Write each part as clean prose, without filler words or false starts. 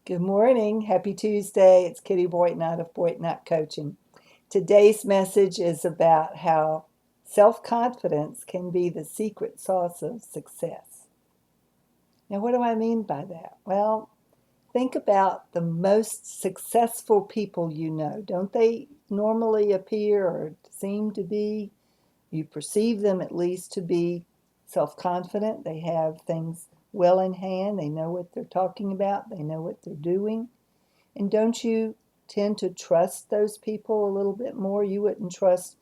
Good morning. Happy Tuesday. It's Kitty Boytnott of Boytnott Coaching. Today's message is about how self-confidence can be the secret sauce of success. Now, what do I mean by that? Well, think about the most successful people you know. Don't they normally appear or seem to be? You perceive them at least to be self-confident. They have things well in hand. They know what they're talking about. They know what they're doing. And don't you tend to trust those people a little bit more? You wouldn't trust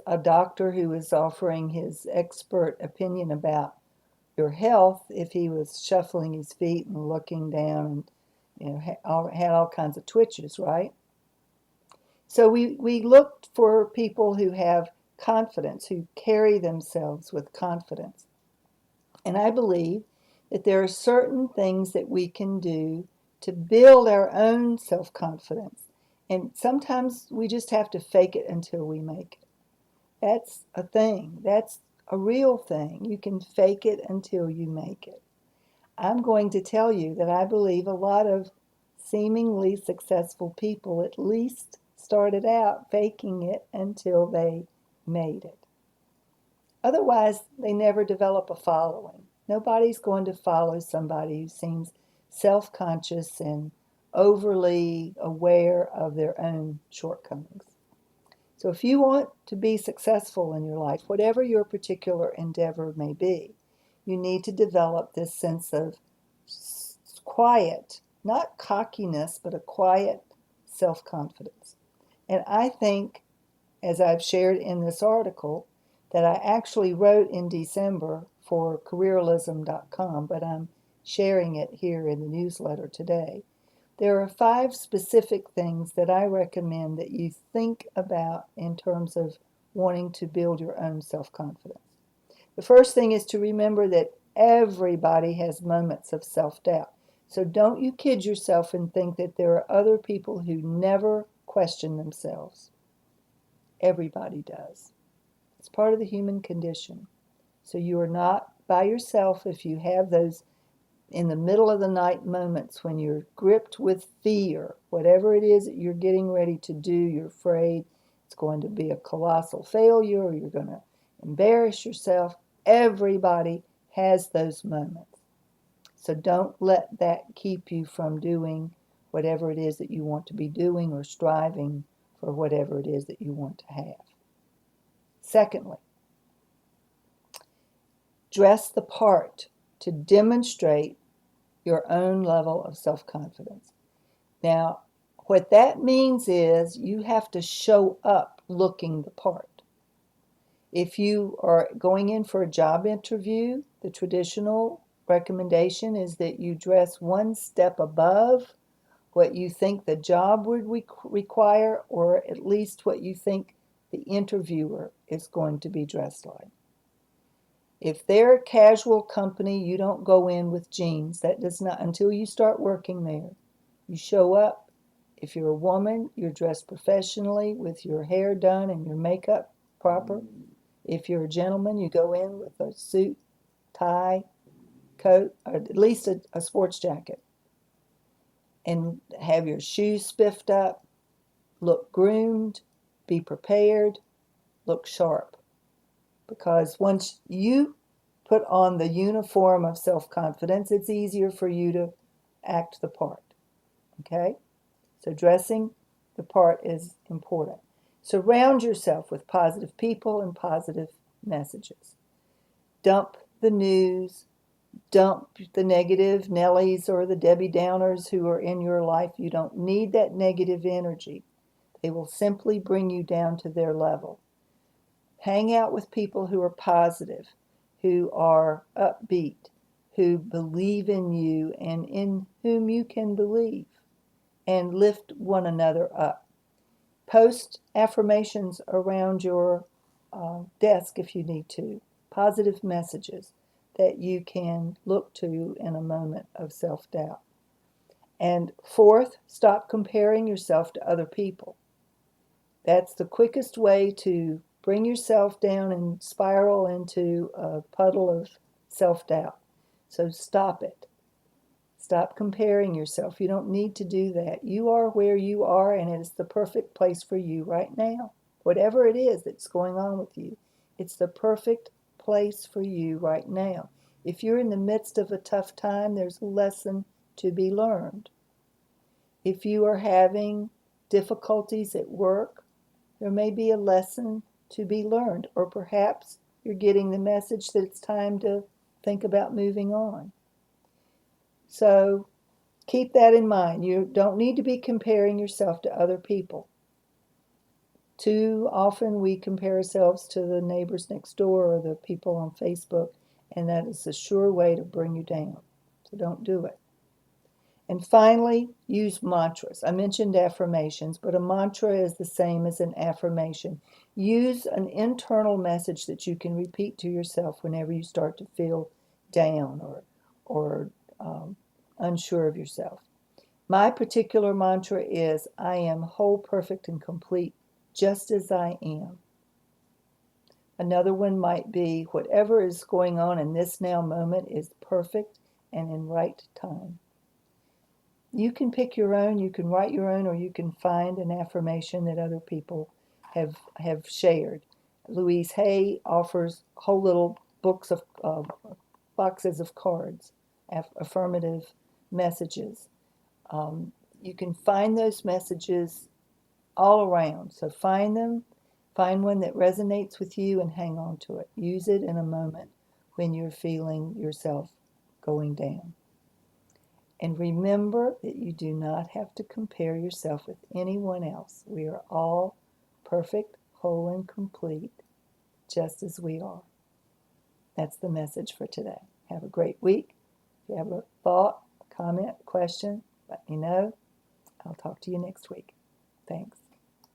a doctor who is offering his expert opinion about your health if he was shuffling his feet and looking down and had all kinds of twitches, right? So we look for people who have confidence, who carry themselves with confidence. And I believe that there are certain things that we can do to build our own self-confidence. And sometimes we just have to fake it until we make it. That's a thing. That's a real thing. You can fake it until you make it. I'm going to tell you that I believe a lot of seemingly successful people at least started out faking it until they made it. Otherwise, they never develop a following. Nobody's going to follow somebody who seems self-conscious and overly aware of their own shortcomings. So if you want to be successful in your life, whatever your particular endeavor may be, you need to develop this sense of quiet, not cockiness, but a quiet self-confidence. And I think, as I've shared in this article, that I actually wrote in December for careerlism.com, but I'm sharing it here in the newsletter today. There are 5 specific things that I recommend that you think about in terms of wanting to build your own self-confidence. The first thing is to remember that everybody has moments of self-doubt. So don't you kid yourself and think that there are other people who never question themselves. Everybody does. It's part of the human condition. So you are not by yourself if you have those in the middle of the night moments when you're gripped with fear, whatever it is that you're getting ready to do. You're afraid it's going to be a colossal failure or you're going to embarrass yourself. Everybody has those moments. So don't let that keep you from doing whatever it is that you want to be doing or striving for whatever it is that you want to have. Secondly, dress the part to demonstrate your own level of self-confidence. Now, what that means is you have to show up looking the part. If you are going in for a job interview, the traditional recommendation is that you dress one step above what you think the job would require, or at least what you think the interviewer is going to be dressed like. If they're a casual company, you don't go in with jeans. That does not, until you start working there. You show up. If you're a woman, you're dressed professionally with your hair done and your makeup proper. If you're a gentleman, you go in with a suit, tie, coat, or at least a sports jacket. And have your shoes spiffed up, look groomed, be prepared, look sharp. Because once you put on the uniform of self-confidence, it's easier for you to act the part. Okay? So dressing the part is important. Surround yourself with positive people and positive messages. Dump the news, dump the negative Nellies or the Debbie Downers who are in your life. You don't need that negative energy. They will simply bring you down to their level. Hang out with people who are positive, who are upbeat, who believe in you and in whom you can believe, and lift one another up. Post affirmations around your desk if you need to, positive messages that you can look to in a moment of self-doubt. And fourth, stop comparing yourself to other people. That's the quickest way to bring yourself down and spiral into a puddle of self-doubt. So stop it. Stop comparing yourself. You don't need to do that. You are where you are, and it is the perfect place for you right now. Whatever it is that's going on with you, it's the perfect place for you right now. If you're in the midst of a tough time, there's a lesson to be learned. If you are having difficulties at work, there may be a lesson to be learned, or perhaps you're getting the message that it's time to think about moving on. So keep that in mind. You don't need to be comparing yourself to other people. Too often we compare ourselves to the neighbors next door or the people on Facebook, and that is a sure way to bring you down. So don't do it. And finally, use mantras. I mentioned affirmations, but a mantra is the same as an affirmation. Use an internal message that you can repeat to yourself whenever you start to feel down or unsure of yourself. My particular mantra is, I am whole, perfect, and complete, just as I am. Another one might be, whatever is going on in this now moment is perfect and in right time. You can pick your own, you can write your own, or you can find an affirmation that other people have shared. Louise Hay offers whole little books of boxes of cards, affirmative messages. You can find those messages all around. So find them, find one that resonates with you, and hang on to it. Use it in a moment when you're feeling yourself going down. And remember that you do not have to compare yourself with anyone else. We are all perfect, whole, and complete, just as we are. That's the message for today. Have a great week. If you have a thought, comment, question, let me know. I'll talk to you next week. Thanks.